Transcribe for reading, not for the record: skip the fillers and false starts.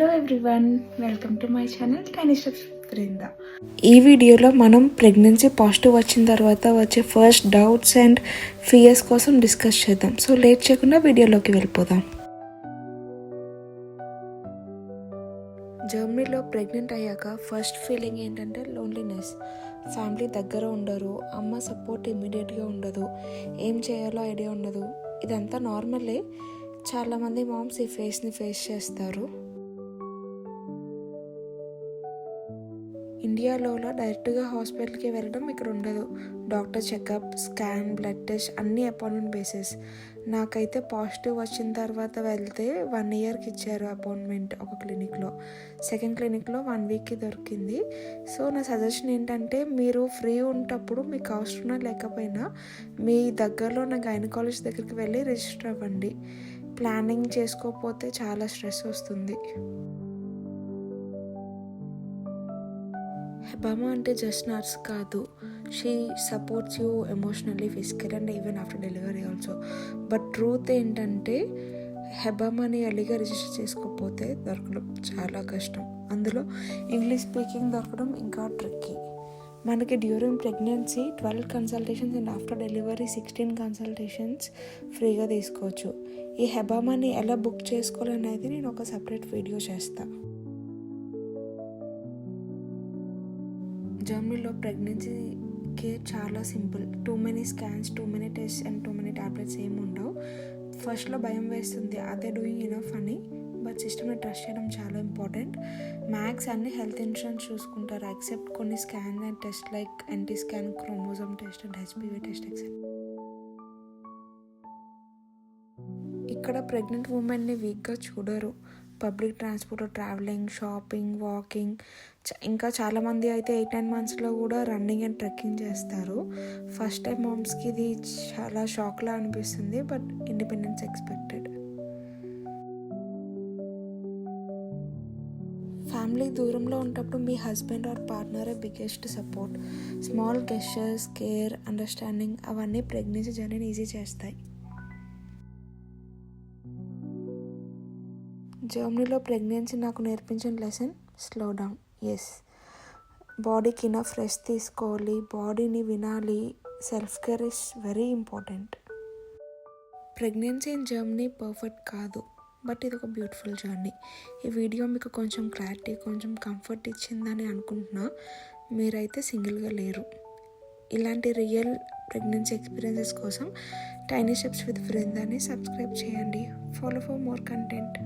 Hello everyone, welcome to my channel tiny steps with Brinda. ఈ వీడియోలో మనం ప్రెగ్నెన్సీ పాజిటివ్ వచ్చిన తర్వాత వచ్చే ఫస్ట్ డౌట్స్ అండ్ ఫియర్స్ కోసం డిస్కస్ చేద్దాం. సో లేట్ చేయకుండా వీడియోలోకి వెళ్ళిపోదాం. జర్మనీలో ప్రెగ్నెంట్ అయ్యాక ఫస్ట్ ఫీలింగ్ ఏంటంటే లోన్లీనెస్. ఫ్యామిలీ దగ్గర ఉండరు, అమ్మ సపోర్ట్ ఇమ్మీడియట్గా ఉండదు, ఏం చేయాలో ఐడియా ఉండదు. ఇదంతా నార్మలే. చాలామంది మామ్స్ ఈ ఫేస్ని ఫేస్ చేస్తారు. ఇండియాలో డైరెక్ట్గా హాస్పిటల్కి వెళ్ళడం ఇక్కడ ఉండదు. Doctor checkup, scan, blood test అన్నీ అపాయింట్మెంట్ బేసిస్. నాకైతే పాజిటివ్ వచ్చిన తర్వాత వెళ్తే 1 yearకి ఇచ్చారు అపాయింట్మెంట్ ఒక క్లినిక్లో. సెకండ్ క్లినిక్లో 1 weekకి దొరికింది. సో నా సజెషన్ ఏంటంటే, మీరు ఫ్రీ ఉన్నప్పుడు మీకు అవసరం లేకపోయినా మీ దగ్గరలో ఉన్న గైనకాలజిస్ట్ దగ్గరికి వెళ్ళి రిజిస్టర్ అవ్వండి. ప్లానింగ్ చేసుకోకపోతే చాలా స్ట్రెస్ వస్తుంది. హెబామా అంటే జస్ట్ నర్స్ కాదు. She supports you emotionally, physical and even after delivery also. But truth ఏంటంటే, హెబామాని ఎర్లీగా రిజిస్టర్ చేసుకోకపోతే దొరకడం చాలా కష్టం. అందులో ఇంగ్లీష్ స్పీకింగ్ దొరకడం ఇంకా ట్రిక్కీ. మనకి during pregnancy 12 consultations and after delivery 16 consultations ఫ్రీగా తీసుకోవచ్చు. ఈ హెబామాని ఎలా బుక్ చేసుకోవాలనేది నేను ఒక సపరేట్ వీడియో చేస్తాను. జర్మనీలో ప్రెగ్నెన్సీ కేర్ చాలా simple. Too many scans, too many test and too many tablets ఏమి ఉండవు. ఫస్ట్లో భయం వేస్తుంది, అదే డూయింగ్ ఇనఫ్ అని. బట్ సిస్టమ్ని ట్రస్ట్ చేయడం చాలా ఇంపార్టెంట్. మ్యాక్స్ అన్ని హెల్త్ ఇన్సూరెన్స్ చూసుకుంటారు, ఎక్సెప్ట్ కొన్ని scan and test like NT scan, chromosome test and HPV test except. ఇక్కడ ప్రెగ్నెంట్ ఉమెన్ని వీక్గా చూడరు. Public transport, travelling, shopping, walking, ఇంకా చాలామంది అయితే 8-9 monthsలో కూడా రన్నింగ్ అండ్ ట్రెక్కింగ్ చేస్తారు. ఫస్ట్ టైం మామ్స్కి ఇది చాలా షాక్లా అనిపిస్తుంది, బట్ ఇండిపెండెన్స్ ఎక్స్పెక్టెడ్. ఫ్యామిలీ దూరంలో ఉన్నప్పుడు మీ హస్బెండ్ ఆర్ పార్ట్నరే biggest support. Small gestures, care, understanding అవన్నీ ప్రెగ్నెన్సీ జర్నీని ఈజీ చేస్తాయి. జర్మనీలో ప్రెగ్నెన్సీ నాకు నేర్పించిన లెసన్, స్లో డౌన్. ఎస్, బాడీకి ఇనఫ్ రెస్ట్ తీసుకోవాలి, బాడీని వినాలి. Self care is very important. Pregnancy in Germany perfect కాదు, బట్ ఇది ఒక బ్యూటిఫుల్ జర్నీ. ఈ వీడియో మీకు కొంచెం క్లారిటీ, కొంచెం కంఫర్ట్ ఇచ్చిందని అనుకుంటున్నా. మీరైతే సింగిల్గా లేరు. ఇలాంటి రియల్ ప్రెగ్నెన్సీ ఎక్స్పీరియన్సెస్ కోసం టైనీ స్టెప్స్ విత్ బృందాని సబ్స్క్రైబ్ చేయండి. Follow for more content.